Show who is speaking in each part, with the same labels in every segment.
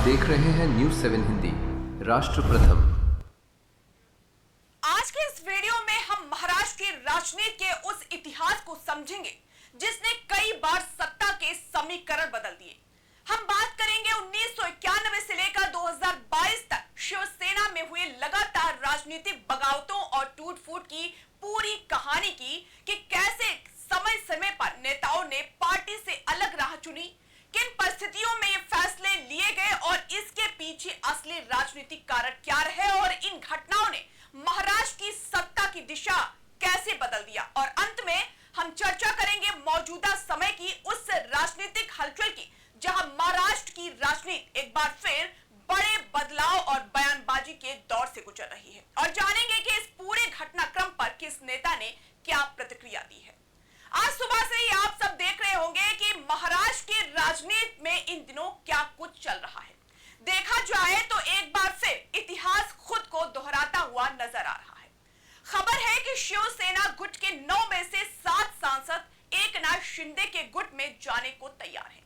Speaker 1: देख रहे हैं न्यूज़ 7 हिंदी, राष्ट्र प्रथम।
Speaker 2: आज के इस वीडियो में हम महाराष्ट्र की राजनीति के उस इतिहास को समझेंगे जिसने कई बार सत्ता के समीकरण बदल दिए। हम बात करेंगे 1991 से लेकर 2022 तक शिवसेना में हुए लगातार राजनीतिक बगावतों और टूट-फूट की पूरी कहानी की कि कैसे समय समय पर नेताओं ने पार्टी से अलग राह चुनी, किन परिस्थितियों में ये फैसले लिए गए और इसके पीछे असली राजनीतिक कारण क्या रहे और इन घटनाओं ने महाराष्ट्र की सत्ता की दिशा कैसे बदल दिया। और अंत में हम चर्चा करेंगे मौजूदा समय की उस राजनीतिक हलचल की जहां महाराष्ट्र की राजनीति एक बार फिर बड़े बदलाव और बयानबाजी के दौर से गुजर रही है और जानेंगे कि इस पूरे घटनाक्रम पर किस नेता ने क्या प्रतिक्रिया दी है। आज सुबह से ही आप सब देख रहे होंगे कि महाराष्ट्र की राजनीति में इन दिनों क्या कुछ चल रहा है। देखा जाए तो एक बार फिर इतिहास खुद को दोहराता हुआ नजर आ रहा है। खबर है कि शिवसेना गुट के 9 में से 7 सांसद एकनाथ शिंदे के गुट में जाने को तैयार हैं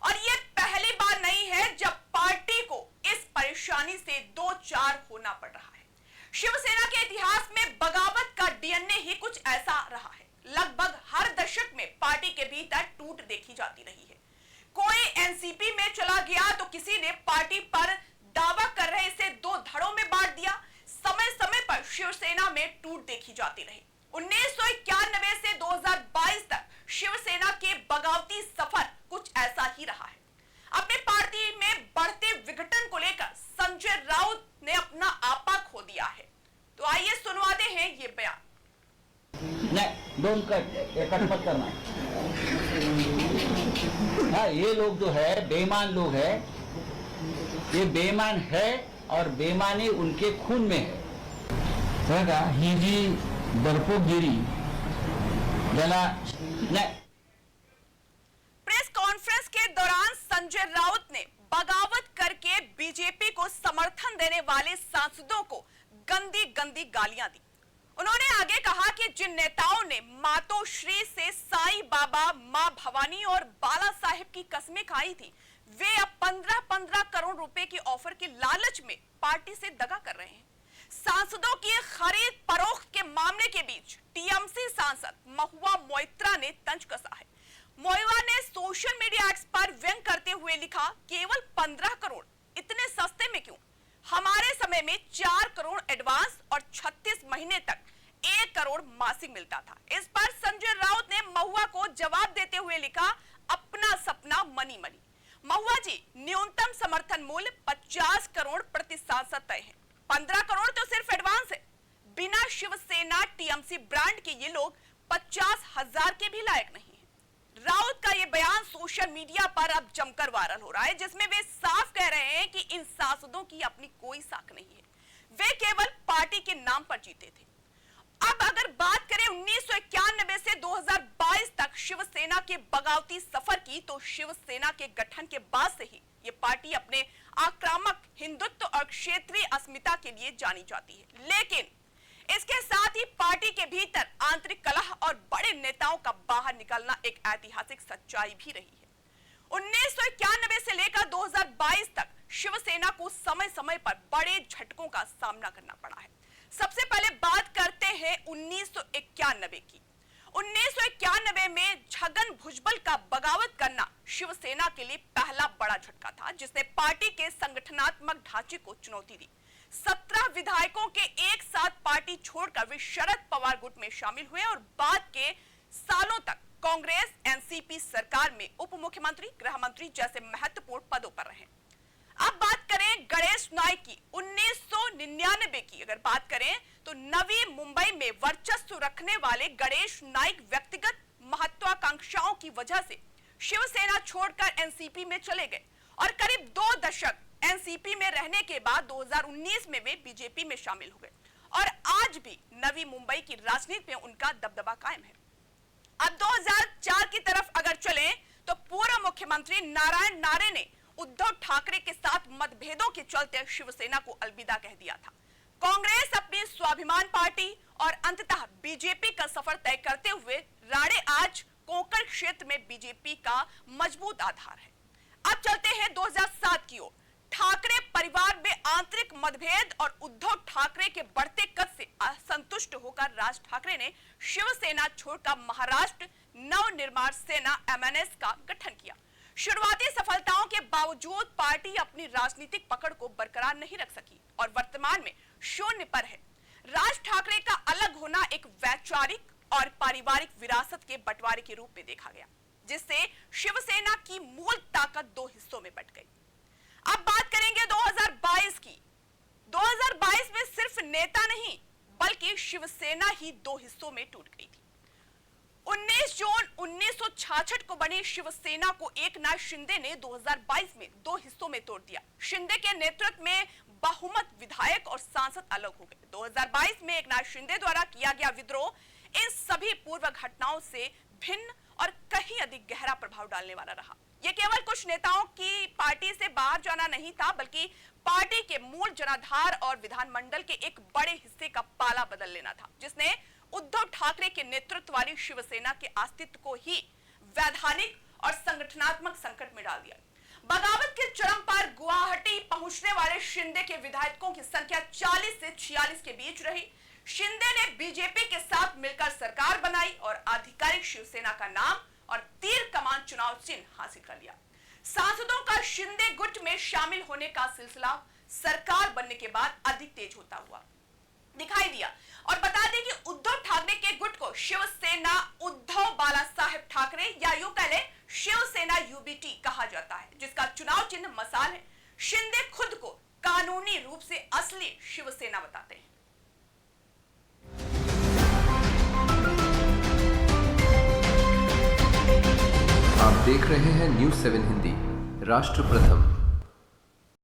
Speaker 2: और ये पहली बार नहीं है जब पार्टी को इस परेशानी से दो चार होना पड़ रहा है। शिवसेना के इतिहास में बगावत का डीएनए ही कुछ ऐसा रहा है। लगभग हर दशक में पार्टी के भीतर टूट देखी जाती रही है। कोई एनसीपी में चला गया तो किसी ने पार्टी पर दावा कर रहे इसे 2 धड़ों में बांट दिया। समय समय पर शिवसेना में टूट देखी जाती रही। 1991 से 2022 तक शिवसेना के बगावती सफर कुछ ऐसा ही रहा है। अपनी पार्टी में बढ़ते विघटन को लेकर संजय राउत ने अपना आपा खो दिया है। तो आइए सुनवाते हैं ये बयान।
Speaker 3: नहीं, डोंट कट, ये कट मत करना। हाँ, ये लोग जो है बेईमान लोग है, ये बेईमान है और बेईमानी उनके खून में है। बघा ही जी दर्पोगिरी ज्याला नाही।
Speaker 2: प्रेस कॉन्फ्रेंस के दौरान संजय राउत ने बगावत करके बीजेपी को समर्थन देने वाले सांसदों को गंदी गंदी गालियां दी। उन्होंने आगे कहा कि जिन नेताओं ने मातोश्री से साईं बाबा, मां भवानी और बाला साहेब की कस्में खाई थी, वे अब 15-15 करोड़ रुपए की ऑफर के लालच में पार्टी से दगा कर रहे हैं। सांसदों की खरीद फरोख्त के मामले के बीच टीएमसी सांसद महुआ मोइत्रा ने तंज कसा है। मोइत्रा ने सोशल मीडिया एक्स पर व्यंग करते हुए लिखा, केवल 15 करोड़, इतने सस्ते में क्यों? हमारे समय में 4 करोड़ एडवांस और 36 महीने तक 1 करोड़ मासिक मिलता था। इस पर संजय राउत ने महुआ को जवाब देते हुए लिखा, अपना सपना मनी मनी। महुआ जी, न्यूनतम समर्थन मूल्य 50 करोड़ प्रति सांसद तय है। 15 करोड़ तो सिर्फ एडवांस है। बिना शिवसेना टीएमसी ब्रांड के ये लोग 50,000 के भी लायक नहीं है। राउत का ये बयान सोशल मीडिया पर अब जमकर वायरल हो रहा है, जिसमें वे साफ कह रहे हैं कि इन सांसदों की अपनी कोई साख नहीं है, वे केवल पार्टी के नाम पर जीते थे। अब अगर बात करें 1991 से 2022 तक शिवसेना के बगावती सफर की, तो शिवसेना के गठन के बाद से ही ये पार्टी अपने आक्रामक हिंदुत्व और क्षेत्रीय अस्मिता के लिए जानी जाती है। लेकिन इसके साथ ही पार्टी के भीतर आंतरिक कलह और बड़े नेताओं का बाहर निकलना एक ऐतिहासिक सच्चाई भी रही है। 1991 से लेकर 2022 तक शिवसेना को समय समय पर बड़े झटकों का सामना करना पड़ा है। सबसे पहले बात करते हैं 1991 की। 1991 में छगन भुजबल का बगावत करना शिवसेना के लिए पहला बड़ा झटका था, जिसने पार्टी के संगठनात्मक ढांचे को चुनौती दी। 17 विधायकों के एक साथ पार्टी छोड़कर वे शरद पवार गुट में शामिल हुए और बाद के सालों तक कांग्रेस एनसीपी सरकार में उप मुख्यमंत्री, गृह मंत्री जैसे महत्वपूर्ण पदों पर रहे। अब बात करें गणेश नाइक की। 1999 की अगर बात करें तो नवी मुंबई में वर्चस्व रखने वाले गणेश नाइक व्यक्तिगत महत्वाकांक्षाओं की वजह से शिवसेना छोड़कर एनसीपी में चले गए और करीब 2 दशक एनसीपी में रहने के बाद 2019 में वे बीजेपी में शामिल हुए और आज भी नवी मुंबई की राजनीति में उनका दबदबा कायम है। अब 2004 की तरफ अगर चलें तो पूर्व मुख्यमंत्री नारायण नारे ने उद्धव ठाकरे के साथ मतभेदों के चलते शिवसेना को अलविदा कह दिया था। कांग्रेस अपनी स्वाभिमान पार्टी और अंततः बीजेपी का सफर तय करते हुए राणे आज कोंकण क्षेत्र में बीजेपी का मजबूत आधार है। अब चलते हैं 2007 की ओर। ठाकरे परिवार में आंतरिक मतभेद और उद्धव ठाकरे के बढ़ते कद से असंतुष्ट होकर राज ठाकरे ने शिवसेना छोड़कर महाराष्ट्र नवनिर्माण सेना एमएनएस का गठन किया। शुरुआती सफलताओं के बावजूद पार्टी अपनी राजनीतिक पकड़ को बरकरार नहीं रख सकी और वर्तमान में शून्य पर है। राज ठाकरे का अलग होना एक वैचारिक और पारिवारिक विरासत के बंटवारे के रूप में देखा गया, जिससे शिवसेना की मूल ताकत दो हिस्सों में बंट गई। अब बात करेंगे 2022 की। 2022 में सिर्फ नेता नहीं बल्कि शिवसेना ही दो हिस्सों में टूट गई थी। 19 जून 1966 को बनी शिवसेना को एकनाथ शिंदे ने 2022 में दो हिस्सों में तोड़ दिया। शिंदे के नेतृत्व में बहुमत विधायक और सांसद अलग हो गए। 2022 में एकनाथ शिंदे द्वारा किया गया विद्रोह इन सभी पूर्व घटनाओं से भिन्न और कहीं अधिक गहरा प्रभाव डालने वाला रहा। यह केवल कुछ नेताओं की पार्टी से बाहर जाना नहीं था, बल्कि पार्टी के मूल जनाधार और विधानमंडल के एक बड़े हिस्से का पाला बदल लेना था, जिसने उद्धव ठाकरे के नेतृत्व वाली शिवसेना के अस्तित्व को ही वैधानिक और संगठनात्मक संकट में डाल दिया। बगावत के चरम पर गुवाहाटी पहुंचने वाले शिंदे के विधायकों की संख्या 40 से 46 के बीच रही। शिंदे ने बीजेपी के साथ मिलकर सरकार बनाई और आधिकारिक शिवसेना का नाम और तीर कमान चुनाव चिन्ह हासिल कर लिया। सांसदों का शिंदे गुट में शामिल होने का सिलसिला सरकार बनने के बाद अधिक तेज होता हुआ दिखाई दिया। और बता दें कि उद्धव ठाकरे के गुट को शिवसेना उद्धव बाला साहेब ठाकरे या यूं कह ले शिवसेना यूबीटी कहा जाता है, जिसका चुनाव चिन्ह मसाल है। शिंदे खुद को कानूनी रूप से असली शिवसेना बताते हैं।
Speaker 1: आप देख रहे हैं न्यूज़ 7 हिंदी, राष्ट्र प्रथम।